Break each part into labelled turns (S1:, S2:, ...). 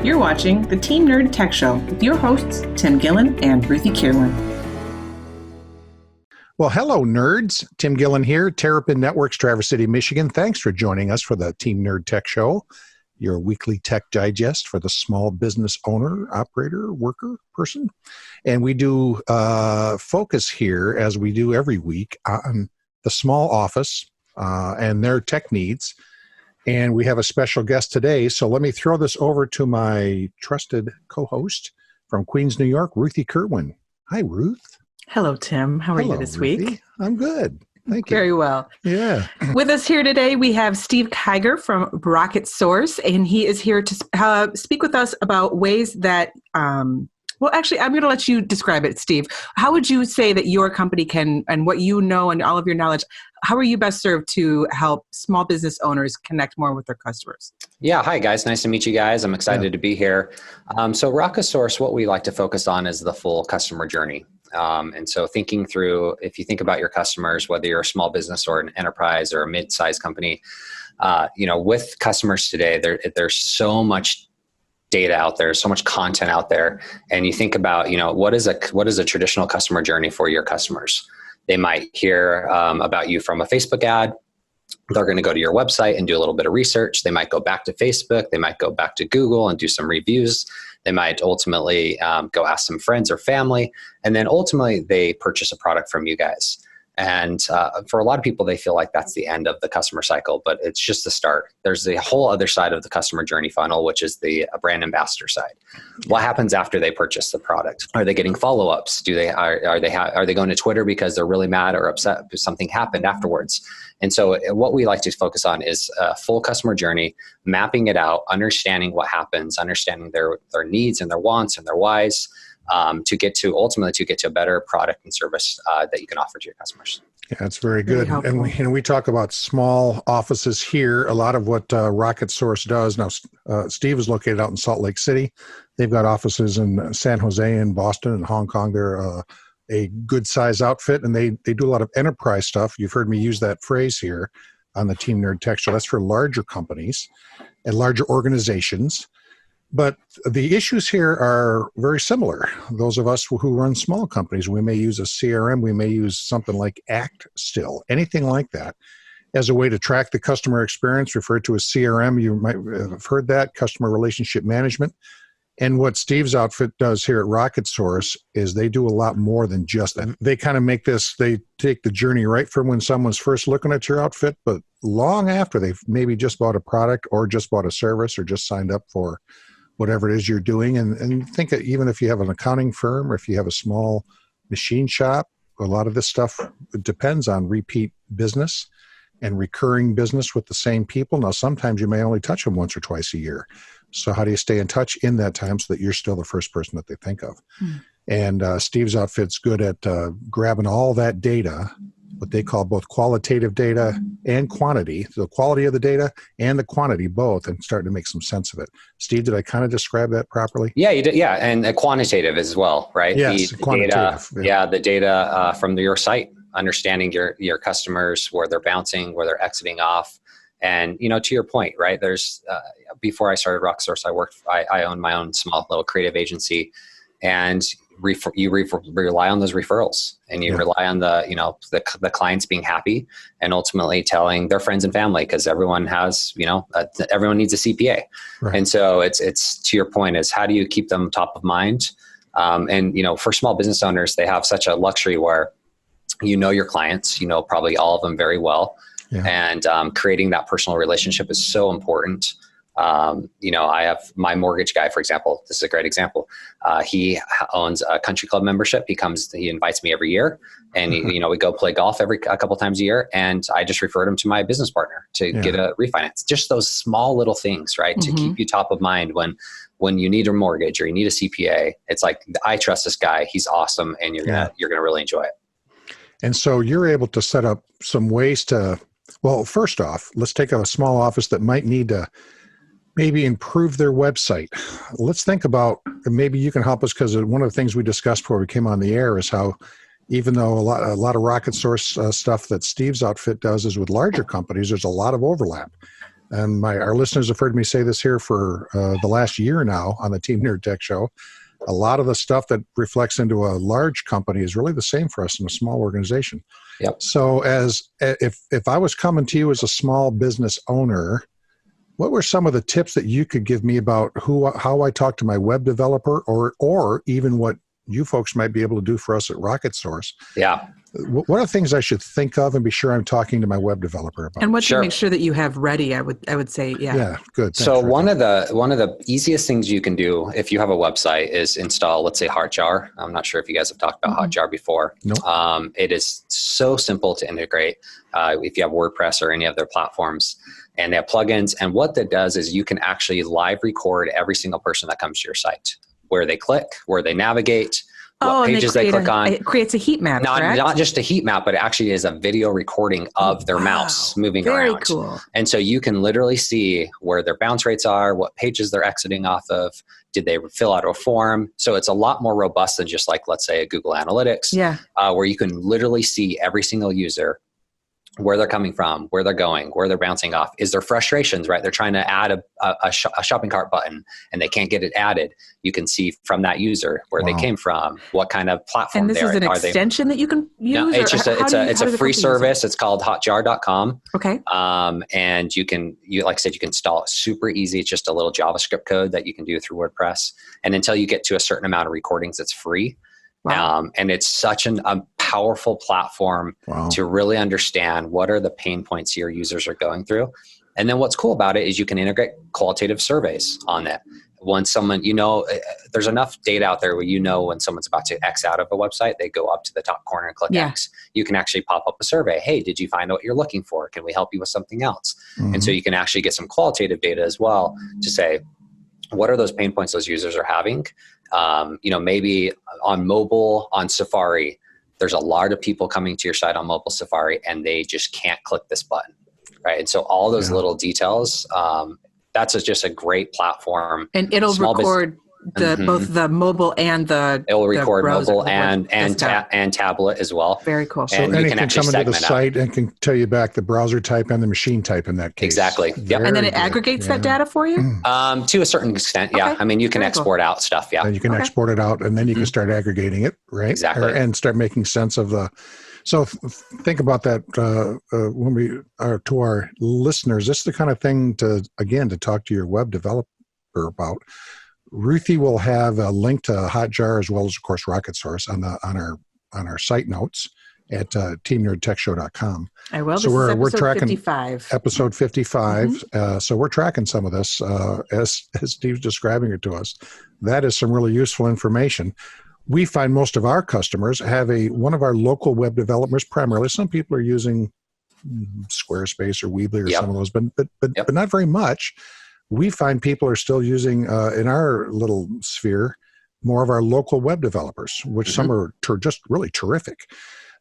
S1: You're watching the Team Nerd Tech Show with your hosts, Tim Gillen and Ruthie Kierlin.
S2: Well, hello, nerds. Tim Gillen here, Terrapin Networks, Traverse City, Michigan. Thanks for joining us for the Team Nerd Tech Show, your weekly tech digest for the small business owner, operator, worker, person. And we do focus here, as we do every week, on the small office and their tech needs. And we have a special guest today, so let me throw this over to my trusted co-host from Queens, New York, Ruthie Kierlin. Hi, Ruth.
S1: Hello, Tim. How are you this
S2: Ruthie.
S1: week?
S2: I'm good. Thank you.
S1: Very well.
S2: Yeah.
S1: With us here today, we have Steve Kiger from Rocketsource, and he is here to speak with us about ways that, well, actually, I'm going to let you describe it, Steve. How would you say that your company can, and what you know and all of your knowledge, how are you best served to help small business owners connect more with their customers?
S3: Yeah. Hi, guys. Nice to meet you guys. I'm excited to be here. So Rocketsource, what we like to focus on is the full customer journey. And so thinking through, if you think about your customers, whether you're a small business or an enterprise or a mid-sized company, with customers today, there's so much data out there, so much content out there. And you think about, what is a traditional customer journey for your customers? They might hear about you from a Facebook ad. They're going to go to your website and do a little bit of research. They might go back to Facebook. They might go back to Google and do some reviews. They might ultimately go ask some friends or family. And then ultimately they purchase a product from you guys. And for a lot of people, they feel like that's the end of the customer cycle, but it's just the start. There's the whole other side of the customer journey funnel, which is the brand ambassador side. What happens after they purchase the product? Are they getting follow-ups? Are they going to Twitter because they're really mad or upset because something happened afterwards? And so what we like to focus on is a full customer journey, mapping it out, understanding what happens, understanding their needs and their wants and their whys, to get to a better product and service that you can offer to your customers.
S2: Yeah, that's very good. And we talk about small offices here. A lot of what Rocketsource does now. Steve is located out in Salt Lake City. They've got offices in San Jose and Boston and Hong Kong. They're a good size outfit, and they do a lot of enterprise stuff. You've heard me use that phrase here on the Team Nerd Tech Show. That's for larger companies and larger organizations. But the issues here are very similar. Those of us who run small companies, we may use a CRM, we may use something like Act Still, anything like that, as a way to track the customer experience, referred to as CRM. You might have heard that, customer relationship management. And what Steve's outfit does here at Rocketsource is they do a lot more than just that. They kind of they take the journey right from when someone's first looking at your outfit, but long after they've maybe just bought a product or just bought a service or just signed up for whatever it is you're doing. And think that even if you have an accounting firm or if you have a small machine shop, a lot of this stuff depends on repeat business and recurring business with the same people. Now, sometimes you may only touch them once or twice a year. So how do you stay in touch in that time so that you're still the first person that they think of? And Steve's outfit's good at grabbing all that data, what they call both qualitative data and quantity, the quality of the data and the quantity both, and starting to make some sense of it. Steve, did I kind of describe that properly?
S3: Yeah, you did. Yeah, and quantitative as well, right?
S2: Yes,
S3: the
S2: quantitative.
S3: Data, the data from your site, understanding your customers, where they're bouncing, where they're exiting off. And, to your point, right, there's, before I started Rocketsource, I owned my own small little creative agency, and you rely on those referrals, and you rely on the clients being happy and ultimately telling their friends and family, because everyone has, everyone needs a CPA. Right. And so it's to your point is how do you keep them top of mind? And, for small business owners, they have such a luxury where, your clients, probably all of them very well. Yeah. And creating that personal relationship is so important. I have my mortgage guy, for example. This is a great example. He owns a country club membership. He invites me every year, and we go play golf a couple times a year. And I just referred him to my business partner to get a refinance. Just those small little things, right, to keep you top of mind when you need a mortgage or you need a CPA. It's like, I trust this guy. He's awesome, and you're gonna really enjoy it.
S2: And so you're able to set up some ways to. Well, first off, let's take a small office that might need to maybe improve their website. Let's think about, and maybe you can help us, because one of the things we discussed before we came on the air is how, even though a lot of Rocketsource stuff that Steve's outfit does is with larger companies, there's a lot of overlap. and our listeners have heard me say this here for the last year now on the Team Nerd Tech Show. A lot of the stuff that reflects into a large company is really the same for us in a small organization.
S3: Yep.
S2: So if I was coming to you as a small business owner, what were some of the tips that you could give me about how I talk to my web developer, or even what you folks might be able to do for us at Rocketsource?
S3: Yeah.
S2: What are things I should think of and be sure I'm talking to my web developer about?
S1: And what to make sure that you have ready, I would say, yeah.
S2: Yeah, good. Thanks,
S3: so one of the easiest things you can do if you have a website is install, let's say, Hotjar. I'm not sure if you guys have talked about Hotjar before.
S2: No.
S3: It is so simple to integrate if you have WordPress or any other platforms. And they have plugins. And what that does is you can actually live record every single person that comes to your site, where they click, where they navigate, what pages they click on.
S1: It creates a heat map,
S3: not just a heat map, but it actually is a video recording of their mouse moving around.
S1: Very cool.
S3: And so you can literally see where their bounce rates are, what pages they're exiting off of, did they fill out a form? So it's a lot more robust than just like, let's say, a Google Analytics, where you can literally see every single user, where they're coming from, where they're going, where they're bouncing off. Is there frustrations, right? They're trying to add a shopping cart button and they can't get it added. You can see from that user where they came from, what kind of platform they're in.
S1: And this is an extension that you can use?
S3: No, it's just it's a free service. It's called hotjar.com.
S1: Okay.
S3: And like I said, you can install it super easy. It's just a little JavaScript code that you can do through WordPress. And until you get to a certain amount of recordings, it's free. Wow. And it's such a powerful platform to really understand what are the pain points your users are going through. And then what's cool about it is you can integrate qualitative surveys on it. When someone, there's enough data out there where when someone's about to X out of a website, they go up to the top corner and click X. You can actually pop up a survey. Hey, did you find out what you're looking for? Can we help you with something else? And so you can actually get some qualitative data as well to say, what are those pain points those users are having? Maybe on mobile, on Safari, there's a lot of people coming to your site on mobile Safari and they just can't click this button, right? And so all those little details, that's just a great platform.
S1: And it'll record both the mobile and
S3: it'll record
S1: browser,
S3: mobile and tablet as well.
S1: Very cool.
S2: So and you can come into the site and can tell you back the browser type and the machine type in that case.
S3: Exactly. Yep.
S1: And then it aggregates that data for you?
S3: To a certain extent, yeah. Okay. I mean, you can export out stuff, yeah.
S2: And you can export it out, and then you can start aggregating it, right?
S3: Exactly.
S2: And start making sense of the... So think about that when we are to our listeners. This is the kind of thing to talk to your web developer about. Ruthie will have a link to Hotjar as well as, of course, Rocketsource on our site notes at teamnerdtechshow.com.
S1: I will.
S2: So
S1: this
S2: we're
S1: is
S2: tracking
S1: 55.
S2: Episode 55. So we're tracking some of this as Steve's describing it to us. That is some really useful information. We find most of our customers have one of our local web developers primarily. Some people are using Squarespace or Weebly or some of those, but not very much. We find people are still using, in our little sphere, more of our local web developers, which some are just really terrific.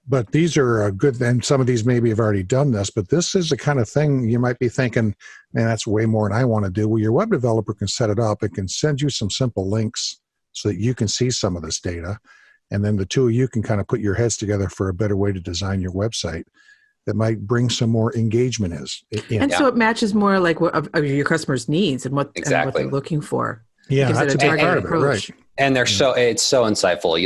S2: But these are good, and some of these maybe have already done this, but this is the kind of thing you might be thinking, man, that's way more than I want to do. Well, your web developer can set it up. It can send you some simple links so that you can see some of this data. And then the two of you can kind of put your heads together for a better way to design your website that might bring some more engagement
S1: so it matches more like what of your customers' needs and what they're looking for.
S2: Yeah, that's a big part of it, right?
S3: And it's so insightful.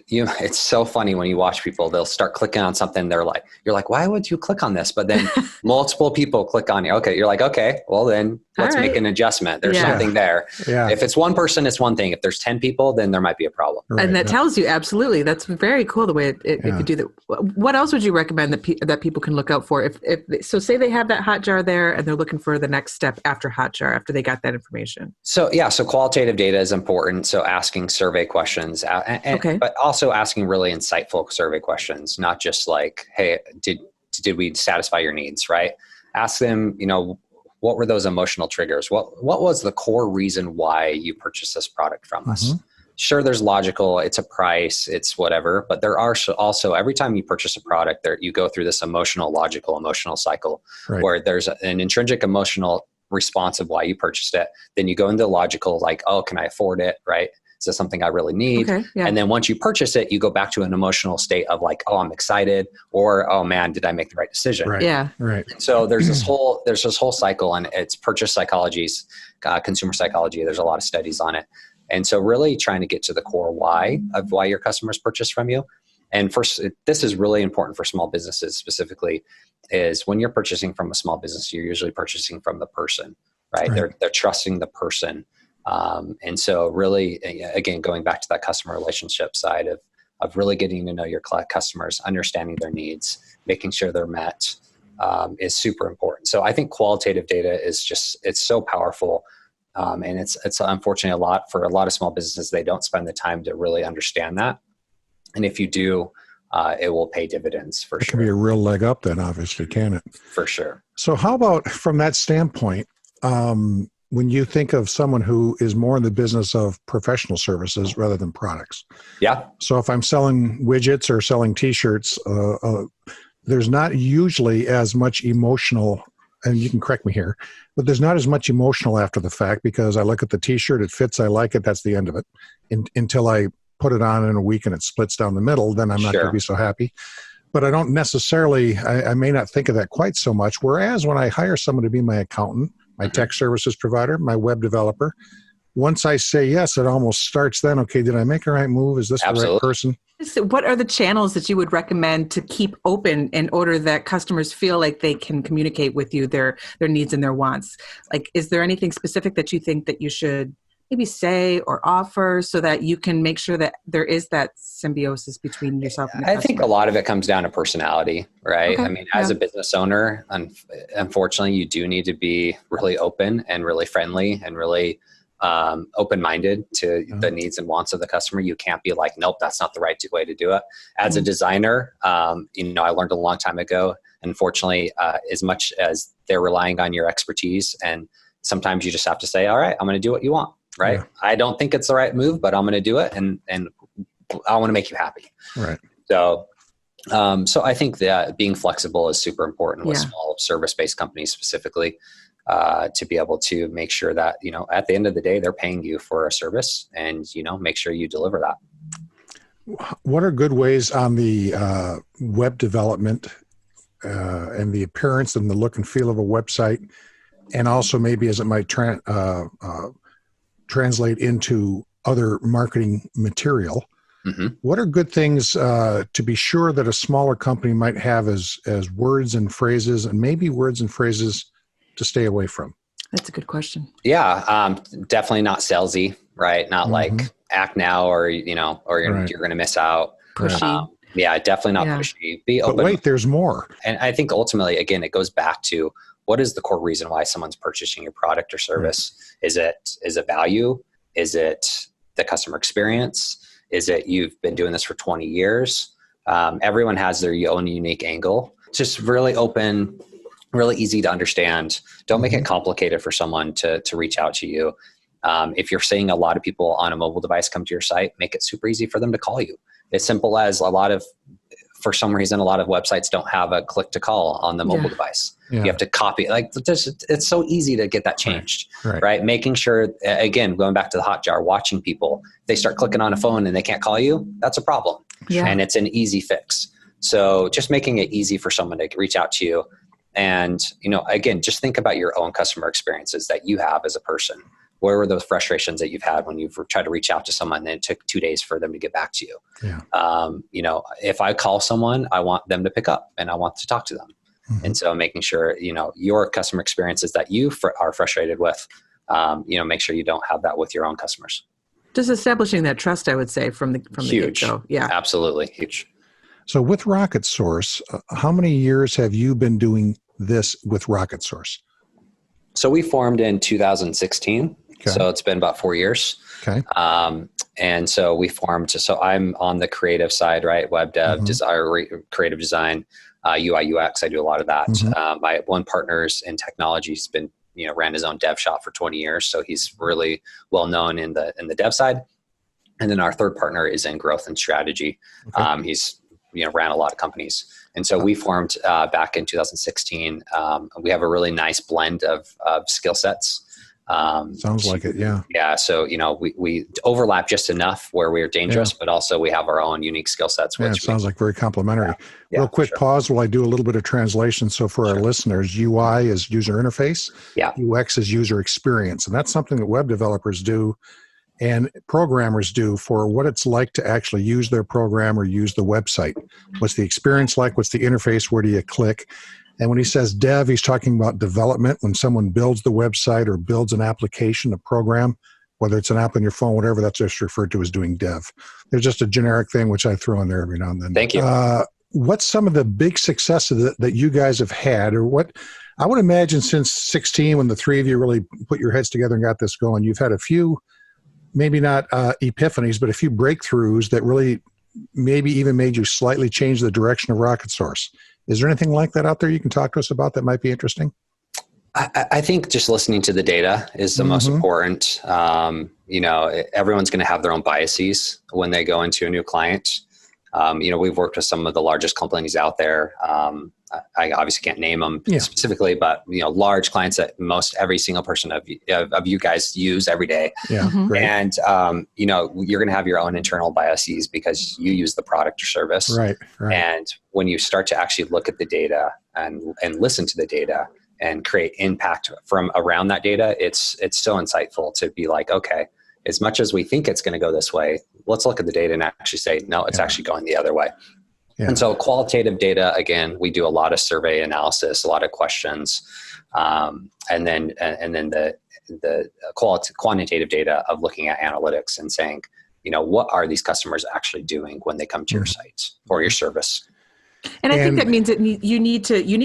S3: It's so funny when you watch people, they'll start clicking on something. You're like, why would you click on this? But then multiple people click on you. Okay. You're like, okay, well then let's make an adjustment. There's something there. Yeah. If it's one person, it's one thing. If there's 10 people, then there might be a problem.
S1: Right. And that tells you absolutely. That's very cool the way it could do that. What else would you recommend that people can look out for? So say they have that Hotjar there and they're looking for the next step after Hotjar, after they got that information.
S3: So qualitative data is important. So asking survey questions, but also asking really insightful survey questions, not just like, hey, did we satisfy your needs, right? Ask them, what were those emotional triggers? What was the core reason why you purchased this product from us? Sure, there's logical, it's a price, it's whatever, but there are also, every time you purchase a product, you go through this emotional cycle where there's an intrinsic emotional response of why you purchased it. Then you go into logical, like, oh, can I afford it, right? Is this something I really need?
S1: Okay, yeah.
S3: And then once you purchase it, you go back to an emotional state of like, oh, I'm excited, or oh man, did I make the right decision?
S2: Right.
S1: Yeah.
S2: Right.
S3: So there's this whole cycle, and it's purchase psychologies, consumer psychology. There's a lot of studies on it. And so really trying to get to the core why of why your customers purchase from you. And first, this is really important for small businesses specifically, is when you're purchasing from a small business, you're usually purchasing from the person, right? They're trusting the person. And so really, again, going back to that customer relationship side of really getting to know your customers, understanding their needs, making sure they're met, is super important. So I think qualitative data is it's so powerful. And it's unfortunately for a lot of small businesses, they don't spend the time to really understand that. And if you do, it will pay dividends for sure. It
S2: can be a real leg up then, obviously, can it?
S3: For sure.
S2: So how about from that standpoint, when you think of someone who is more in the business of professional services rather than products?
S3: Yeah.
S2: So if I'm selling widgets or selling T-shirts, there's not usually as much emotional, and you can correct me here, but there's not as much emotional after the fact, because I look at the T-shirt, it fits, I like it, that's the end of it. Until I put it on in a week and it splits down the middle, then I'm not going to be so happy. But I don't necessarily, I may not think of that quite so much. Whereas when I hire someone to be my accountant, my tech services provider, my web developer, once I say yes, it almost starts then, okay, did I make the right move? Is this the right person?
S1: So what are the channels that you would recommend to keep open in order that customers feel like they can communicate with you their needs and their wants? Like, is there anything specific that you think that you should maybe say or offer so that you can make sure that there is that symbiosis between yourself and the customer?
S3: I think a lot of it comes down to personality, right?
S1: Okay.
S3: I mean, as a business owner, unfortunately, you do need to be really open and really friendly and really open-minded to the needs and wants of the customer. You can't be like, nope, that's not the right way to do it. As a designer, I learned a long time ago, unfortunately, as much as they're relying on your expertise, and sometimes you just have to say, all right, I'm going to do what you want. Right. Yeah. I don't think it's the right move, but I'm going to do it. And I want to make you happy.
S2: Right.
S3: So I think that being flexible is super important with small service-based companies specifically, to be able to make sure that, at the end of the day, they're paying you for a service, and, make sure you deliver that.
S2: What are good ways on the web development and the appearance and the look and feel of a website, and also maybe as it might translate into other marketing material? What are good things to be sure that a smaller company might have as words and phrases, and maybe words and phrases to stay away from?
S1: That's a good question.
S3: Yeah, definitely not salesy, right? Not like act now or you're going to miss out.
S1: Pushy.
S3: Yeah, definitely not pushy. Be open.
S2: But wait, there's more.
S3: And I think ultimately, again, it goes back to, what is the core reason why someone's purchasing your product or service? Is it value? Is it the customer experience? Is it you've been doing this for 20 years? Everyone has their own unique angle. Just really open, really easy to understand. Don't make it complicated for someone to reach out to you. If you're seeing a lot of people on a mobile device come to your site, make it super easy for them to call you. As simple as for some reason, a lot of websites don't have a click to call on the mobile device. You have to copy. It's so easy to get that changed, right? Making sure, again, going back to the Hotjar, watching people, they start clicking on a phone and they can't call you. That's a problem. And it's an easy fix. So just making it easy for someone to reach out to you. And, again, just think about your own customer experiences that you have as a person. Where were those frustrations that you've had when you've tried to reach out to someone and it took 2 days for them to get back to you? If I call someone, I want them to pick up and I want to talk to them. And so making sure, your customer experiences that you are frustrated with, make sure you don't have that with your own customers.
S1: Just establishing that trust, I would say, from the get-go. Yeah,
S3: absolutely huge.
S2: So with Rocketsource, how many years have you been doing this with Rocketsource?
S3: So we formed in 2016.
S2: Okay.
S3: So it's been about 4 years.
S2: Okay.
S3: And so we formed, so I'm on the creative side, right? Web dev, creative design, UI, UX. I do a lot of that. My one partner's in technology. He's been, ran his own dev shop for 20 years. So he's really well known in the dev side. And then our third partner is in growth and strategy. Okay. He's, ran a lot of companies. And so we formed back in 2016. We have a really nice blend of skill sets.
S2: Sounds like it. Yeah.
S3: Yeah. So, we overlap just enough where we're dangerous, but also we have our own unique skill sets.
S2: Yeah, it sounds like very complementary.
S3: Yeah,
S2: Real quick pause while I do a little bit of translation. So for our listeners, UI is user interface.
S3: Yeah.
S2: UX is user experience. And that's something that web developers do and programmers do for what it's like to actually use their program or use the website. What's the experience like? What's the interface? Where do you click? And when he says dev, he's talking about development. When someone builds the website or builds an application, a program, whether it's an app on your phone, whatever, that's just referred to as doing dev. There's just a generic thing, which I throw in there every now and then.
S3: Thank you.
S2: What's some of the big successes that you guys have had, or what? I would imagine since 16, when the three of you really put your heads together and got this going, you've had a few, maybe not epiphanies, but a few breakthroughs that really maybe even made you slightly change the direction of Rocketsource. Is there anything like that out there you can talk to us about that might be interesting?
S3: I think just listening to the data is the most important. Everyone's going to have their own biases when they go into a new client. We've worked with some of the largest companies out there. I obviously can't name them specifically, but large clients that every single person of you guys use every day.
S2: Yeah, great.
S3: And you're going to have your own internal biases because you use the product or service.
S2: Right.
S3: And when you start to actually look at the data and listen to the data and create impact from around that data, it's so insightful to be like, okay, as much as we think it's going to go this way, let's look at the data and actually say, no, it's actually going the other way. Yeah. And so qualitative data, again, we do a lot of survey analysis, a lot of questions, and then the quantitative data of looking at analytics and saying, what are these customers actually doing when they come to your site or your service?
S1: And I think that means that you need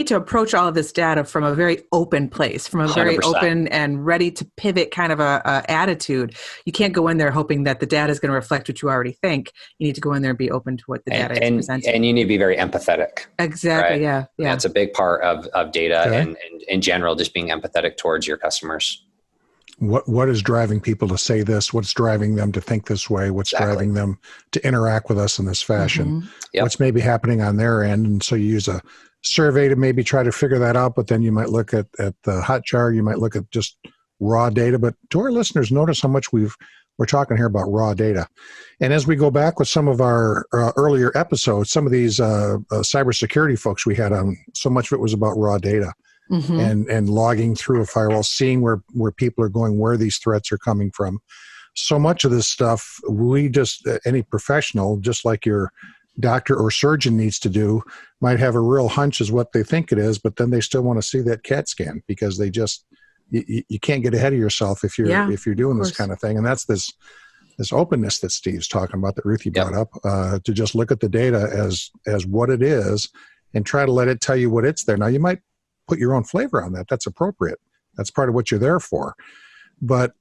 S1: to approach all of this data from a very open place, from a very 100%. Open and ready to pivot kind of a attitude. You can't go in there hoping that the data is going to reflect what you already think. You need to go in there and be open to what the data is presenting.
S3: And you need to be very empathetic.
S1: Exactly.
S3: Right? Yeah. That's a big part of data and in general, just being empathetic towards your customers.
S2: What is driving people to say this? What's driving them to think this way? What's driving them to interact with us in this fashion? Mm-hmm. Yep. What's maybe happening on their end? And so you use a survey to maybe try to figure that out, but then you might look at the Hotjar, you might look at just raw data. But to our listeners, notice how much we're talking here about raw data. And as we go back with some of our earlier episodes, some of these cybersecurity folks we had on, so much of it was about raw data. Mm-hmm. and logging through a firewall, seeing where people are going, where these threats are coming from. So much of this stuff, any professional, just like your doctor or surgeon needs to do, might have a real hunch is what they think it is, but then they still want to see that CAT scan because they just, you can't get ahead of yourself if you're doing this kind of thing. And that's this openness that Steve's talking about, that Ruthie brought up, to just look at the data as what it is and try to let it tell you what it's there. Now, you might put your own flavor on that. That's appropriate. That's part of what you're there for. But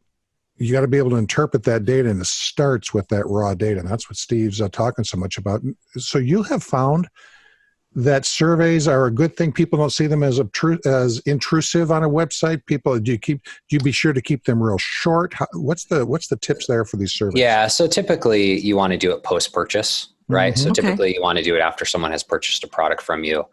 S2: you got to be able to interpret that data, and it starts with that raw data. And that's what Steve's talking so much about. So you have found that surveys are a good thing. People don't see them as intrusive on a website. Do you be sure to keep them real short? What's the tips there for these surveys? Yeah.
S3: So typically you want to do it post-purchase, right? Mm-hmm. So typically you want to do it after someone has purchased a product from you.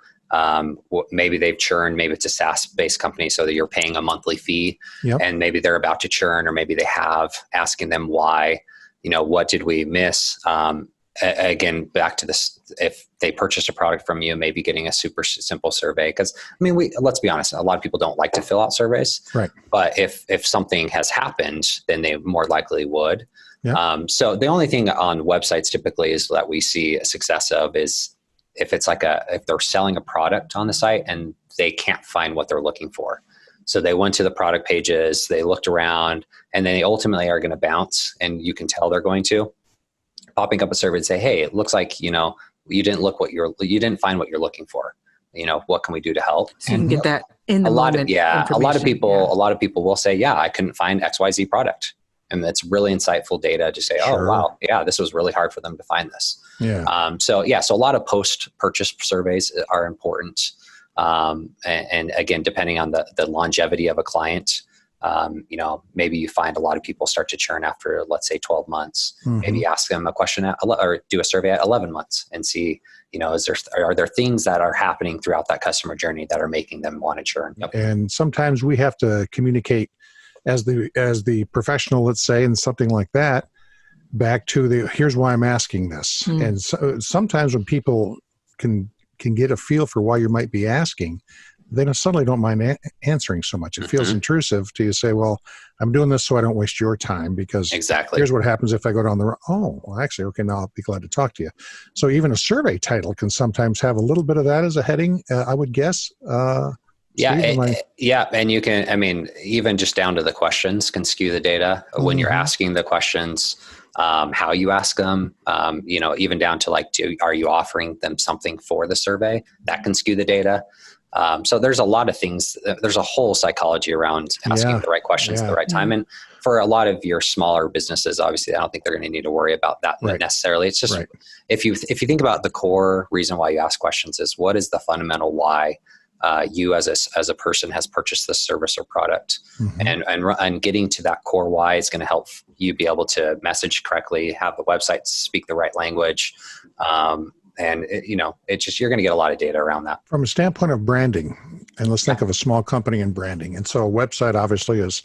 S3: Maybe they've churned, maybe it's a SaaS-based company so that you're paying a monthly fee, and maybe they're about to churn, or maybe they have, asking them why, what did we miss? Again, back to this, if they purchased a product from you, maybe getting a super simple survey. Because, let's be honest, a lot of people don't like to fill out surveys,
S2: right?
S3: But if something has happened, then they more likely would.
S2: Yep.
S3: So the only thing on websites typically is that we see a success of is if it's if they're selling a product on the site and they can't find what they're looking for. So they went to the product pages, they looked around, and then they ultimately are going to bounce, and you can tell they're going to. Popping up a survey and say, hey, it looks like, you didn't find what you're looking for. What can we do to help?
S1: So you can get that in the moment.
S3: A lot of people will say, I couldn't find XYZ product. And it's really insightful data to say,
S2: Sure.
S3: oh, wow, this was really hard for them to find this.
S2: Yeah.
S3: So a lot of post-purchase surveys are important. And again, depending on the longevity of a client, maybe you find a lot of people start to churn after, let's say, 12 months. Mm-hmm. Maybe ask them a question or do a survey at 11 months and see, are there things that are happening throughout that customer journey that are making them want to churn? Yep.
S2: And sometimes we have to communicate as the professional, let's say, and something like that, back to here's why I'm asking this. And so, sometimes when people can get a feel for why you might be asking, they suddenly don't mind answering so much. It feels intrusive to you say, well, I'm doing this so I don't waste your time, because here's what happens if I go down the road. Oh, well, actually, okay, now I'll be glad to talk to you. So even a survey title can sometimes have a little bit of that as a heading, I would guess.
S3: Yeah. And you can, I mean, even just down to the questions can skew the data when you're asking the questions, how you ask them, even down to like, are you offering them something for the survey? That can skew the data. So there's a lot of things. There's a whole psychology around asking the right questions at the right time. And for a lot of your smaller businesses, obviously, I don't think they're going to need to worry about that necessarily. It's just if you think about the core reason why you ask questions is, what is the fundamental why you as a person has purchased this service or product, and getting to that core why is going to help you be able to message correctly, have the website speak the right language. And it's just, you're going to get a lot of data around that.
S2: From a standpoint of branding, and let's think of a small company and branding. And so a website obviously is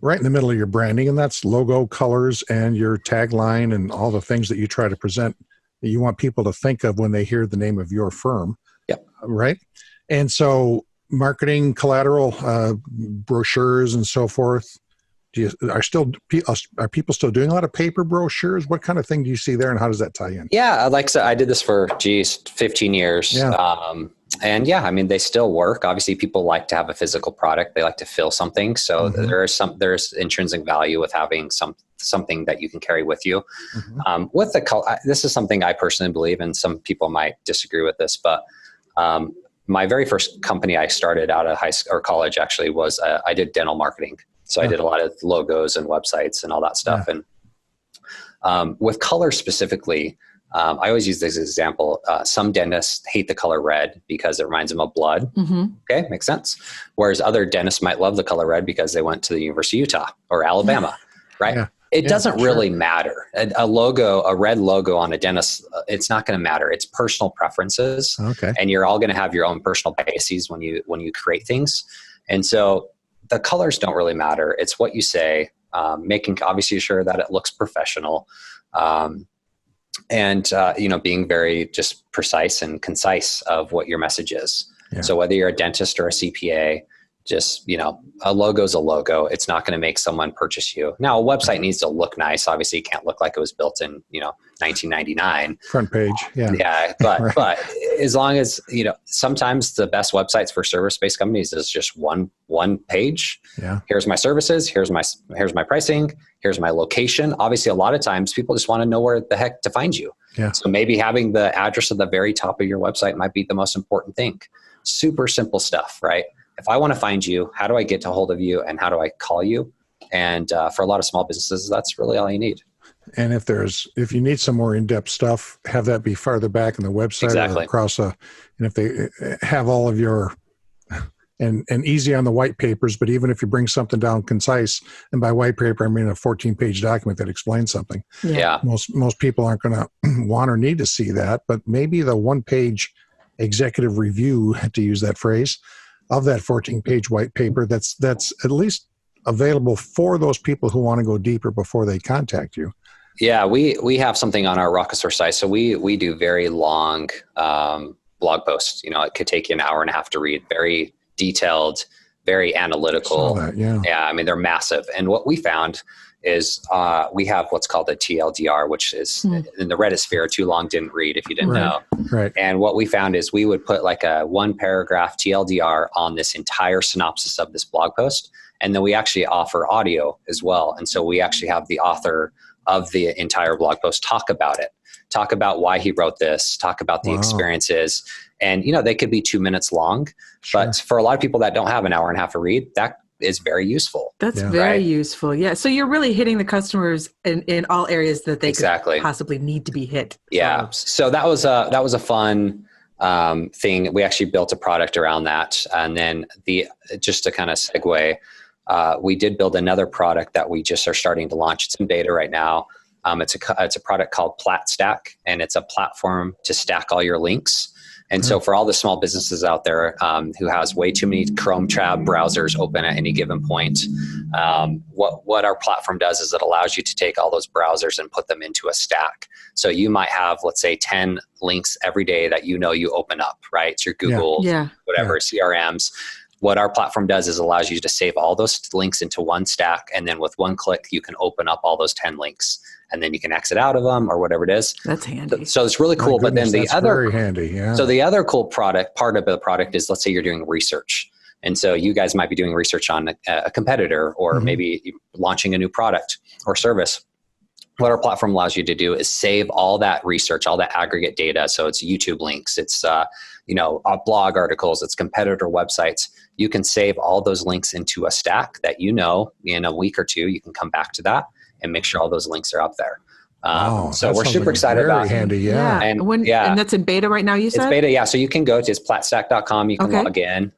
S2: right in the middle of your branding, and that's logo, colors, and your tagline, and all the things that you try to present that you want people to think of when they hear the name of your firm.
S3: Yep.
S2: Right. And so marketing, collateral, brochures, and so forth. Are people still doing a lot of paper brochures? What kind of thing do you see there, and how does that tie in?
S3: Yeah, I did this for 15 years. Yeah. And I mean, they still work. Obviously, people like to have a physical product. They like to feel something. So there's intrinsic value with having something that you can carry with you. With this is something I personally believe, and some people might disagree with this, but my very first company I started out of high school or college actually was I did dental marketing. So I did a lot of logos and websites and all that stuff. And with color specifically, I always use this example. Some dentists hate the color red because it reminds them of blood. Okay, makes sense. Whereas other dentists might love the color red because they went to the University of Utah or Alabama, right? It doesn't really matter. A red logo on a dentist, it's not going to matter. It's personal preferences. Okay. And you're all going to have your own personal biases when you create things. And so the colors don't really matter. It's what you say, making obviously sure that it looks professional, and being very just precise and concise of what your message is. Yeah. So whether you're a dentist or a CPA, just, a logo is a logo. It's not going to make someone purchase you. Now, a website needs to look nice. Obviously, it can't look like it was built in, 1999.
S2: Front page. Yeah.
S3: Yeah. But, but as long as, sometimes the best websites for service-based companies is just one page. Yeah. Here's my services. Here's my pricing. Here's my location. Obviously, a lot of times people just want to know where the heck to find you. Yeah. So maybe having the address at the very top of your website might be the most important thing. Super simple stuff, right? If I want to find you, how do I get a hold of you, and how do I call you? And for a lot of small businesses, that's really all you need.
S2: And if you need some more in-depth stuff, have that be farther back in the website. Exactly. Or across and if they have all of your, and easy on the white papers, but even if you bring something down concise, and by white paper, I mean a 14-page document that explains something.
S3: Yeah.
S2: Most people aren't going to want or need to see that, but maybe the one-page executive review, to use that phrase, of that 14-page white paper that's at least available for those people who want to go deeper before they contact you.
S3: Yeah, we have something on our Rocketsource site. So we do very long blog posts. It could take you an hour and a half to read. Very detailed, very analytical.
S2: I saw that, yeah.
S3: Yeah, I mean, they're massive. And what we found is we have what's called a TLDR, which is in the Reddit sphere, too long didn't read, if you didn't know.
S2: Right.
S3: And what we found is we would put like a 1-paragraph TLDR on this entire synopsis of this blog post. And then we actually offer audio as well. And so we actually have the author of the entire blog post talk about it, talk about why he wrote this, talk about the experiences. And, they could be 2 minutes long, but for a lot of people that don't have an hour and a half to read, that is very useful.
S1: That's very useful. Yeah. So you're really hitting the customers in all areas that they could possibly need to be hit.
S3: Yeah. So that was a fun thing. We actually built a product around that. And then just to kind of segue, we did build another product that we just are starting to launch. It's in beta right now. It's a product called PlatStack, and it's a platform to stack all your links. And so for all the small businesses out there who has way too many Chrome tab browsers open at any given point, what our platform does is it allows you to take all those browsers and put them into a stack. So you might have, let's say, 10 links every day that you open up, right? It's your Google, whatever, CRMs. What our platform does is allows you to save all those links into one stack. And then with one click, you can open up all those 10 links. And then you can exit out of them or whatever it is.
S1: That's handy.
S3: So it's really cool. But then the other
S2: very handy, yeah.
S3: So the other cool part of the product is, let's say you're doing research. And so you guys might be doing research on a competitor, or maybe launching a new product or service. What our platform allows you to do is save all that research, all that aggregate data. So it's YouTube links, it's blog articles, it's competitor websites. You can save all those links into a stack that in a week or two you can come back to that and make sure all those links are up there. So we're super excited about it.
S2: Very handy, yeah.
S1: And that's in beta right now, you said?
S3: It's beta, yeah. So you can go to platstack.com. You can log in.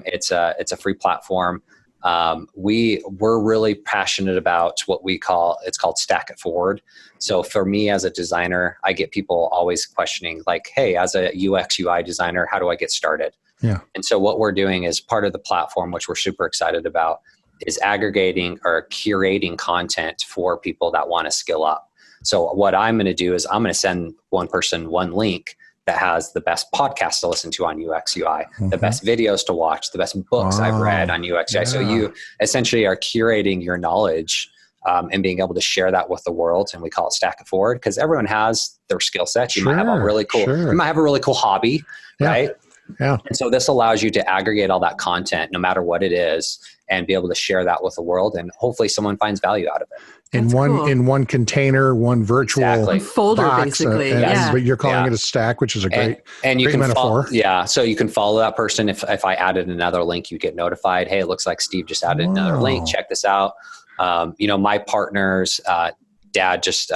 S3: It's a free platform. We're really passionate about what it's called Stack It Forward. So for me as a designer, I get people always questioning like, hey, as a UX UI designer, how do I get started?
S2: Yeah.
S3: And so what we're doing is part of the platform, which we're super excited about, is aggregating or curating content for people that want to skill up. So what I'm going to do is I'm going to send one person one link that has the best podcasts to listen to on UX UI, the best videos to watch, the best books I've read on UX UI. Yeah. So you essentially are curating your knowledge and being able to share that with the world. And we call it Stack It Forward because everyone has their skill set. You might have a really cool, you might have a really cool hobby, right?
S2: Yeah.
S3: And so this allows you to aggregate all that content, no matter what it is, and be able to share that with the world. And hopefully someone finds value out of it.
S2: In one container, one virtual
S1: folder,
S2: box,
S1: basically.
S2: But you're calling it a stack, which is a great metaphor.
S3: So you can follow that person. If I added another link, you get notified. Hey, it looks like Steve just added another link. Check this out. My partner's dad just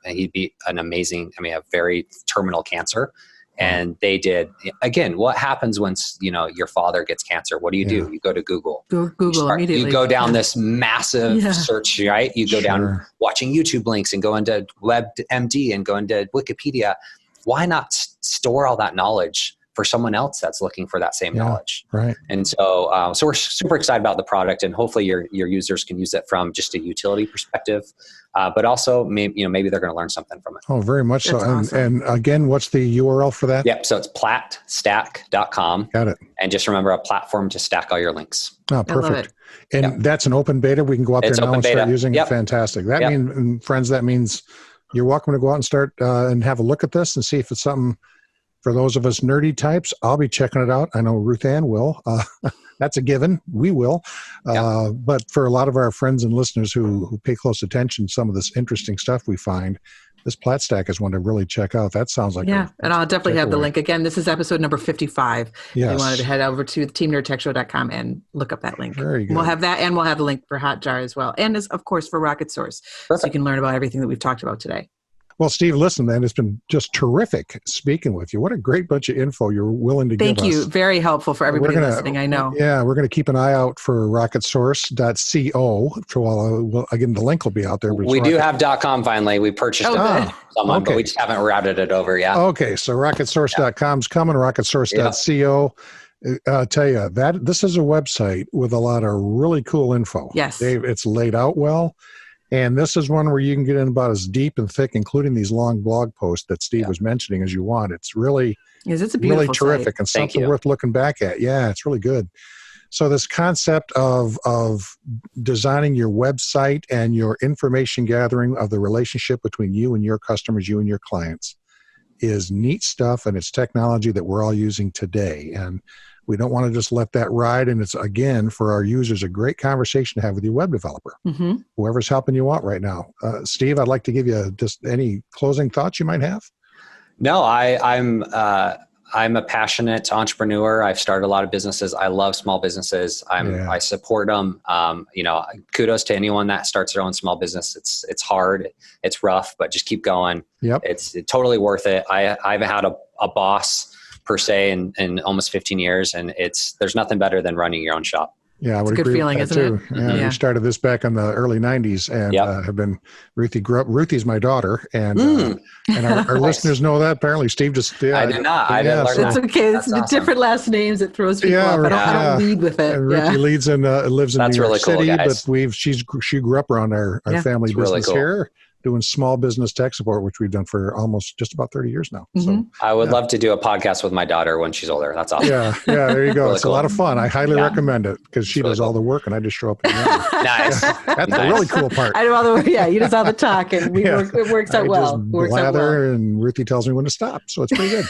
S3: he'd be a very terminal cancer. And they did, again, what happens when, your father gets cancer? What do? You go to Google.
S1: Google immediately.
S3: You go down this massive search, right? You go down watching YouTube links and go into WebMD and go into Wikipedia. Why not store all that knowledge for someone else that's looking for that same knowledge?
S2: Right.
S3: And so we're super excited about the product, and hopefully your users can use it from just a utility perspective. But also, maybe they're going to learn something from it.
S2: Oh, very much so.
S1: Awesome.
S2: And again, what's the URL for that?
S3: Yep. So it's platstack.com.
S2: Got it.
S3: And just remember, a platform to stack all your links.
S2: Oh, perfect. And that's an open beta. We can go out there now and start using it. Fantastic. That means, friends, that means you're welcome to go out and start and have a look at this and see if it's something for those of us nerdy types. I'll be checking it out. I know Ruth Ann will. That's a given. We will. But for a lot of our friends and listeners who pay close attention to some of this interesting stuff we find, this Platstack is one to really check out. That sounds like
S1: and I'll definitely have the link. Again, this is episode number 55.
S2: Yes.
S1: You wanted to head over to teamnerdtechshow.com and look up that link.
S2: Very good.
S1: We'll have that, and we'll have the link for Hotjar as well. And, of course, for Rocketsource.
S3: Perfect.
S1: So you can learn about everything that we've talked about today.
S2: Well, Steve, listen, man, it's been just terrific speaking with you. What a great bunch of info you're willing to give us.
S1: Thank you. Very helpful for everybody listening, I know.
S2: Yeah, we're going to keep an eye out for rocketsource.co. Again, the link will be out there.
S3: We do have .com finally. We purchased it from someone, but we just haven't routed it over yet.
S2: Okay, so rocketsource.com's coming, rocketsource.co. I'll tell you, this is a website with a lot of really cool info.
S1: Yes.
S2: It's laid out well. And this is one where you can get in about as deep and thick, including these long blog posts that Steve was mentioning, as you want. It's really,
S1: it's a beautiful
S2: really terrific
S1: site.
S2: and something worth looking back at. Yeah, it's really good. So this concept of designing your website and your information gathering of the relationship between you and your customers, you and your clients, is neat stuff, and it's technology that we're all using today. And we don't want to just let that ride. And it's, again, for our users, a great conversation to have with your web developer, whoever's helping you out right now. Steve, I'd like to give you just any closing thoughts you might have. No,
S3: I'm a passionate entrepreneur. I've started a lot of businesses. I love small businesses. I support them. Kudos to anyone that starts their own small business. It's hard. It's rough, but just keep going.
S2: Yep.
S3: It's totally worth it. I haven't had a boss per se in almost 15 years, and there's nothing better than running your own shop.
S2: Yeah, I would
S1: it's a good
S2: agree
S1: feeling,
S2: with that
S1: isn't
S2: too.
S1: it?
S2: Yeah, we started this back in the early '90s, and have been. Ruthie's my daughter, and our listeners know that. Apparently, Steve just. Yeah,
S3: I did not. I didn't learn that.
S1: It's okay.
S3: That's
S1: it's
S3: awesome.
S1: Different last names. It throws people off. I don't lead with it.
S2: And Ruthie lives in
S3: That's
S2: New York
S3: really cool,
S2: City,
S3: guys.
S2: but she grew up around our family business here, doing small business tech support, which we've done for almost just about 30 years now. So
S3: I would love to do a podcast with my daughter when she's older. That's awesome.
S2: Yeah, there you go.
S3: Really
S2: it's a lot of fun. I highly recommend it because she does all the work and I just show up.
S3: Nice.
S2: That's the really cool part.
S1: I do all the you just all the talk and it works out well.
S2: And Ruthie tells me when to stop. So it's pretty good.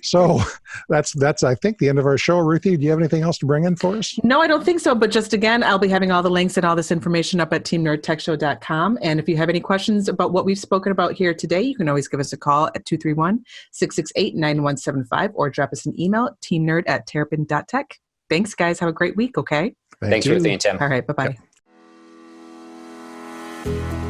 S2: So that's I think the end of our show. Ruthie, do you have anything else to bring in for us?
S1: No, I don't think so. But just again, I'll be having all the links and all this information up at teamnerdtechshow.com. And if you have any questions about what we've spoken about here today, you can always give us a call at 231-668-9175 or drop us an email at teamnerd@terrapin.tech. Thanks, guys. Have a great week, okay?
S3: Thanks, Ruthie and Tim.
S1: All right, bye-bye.
S3: Yep.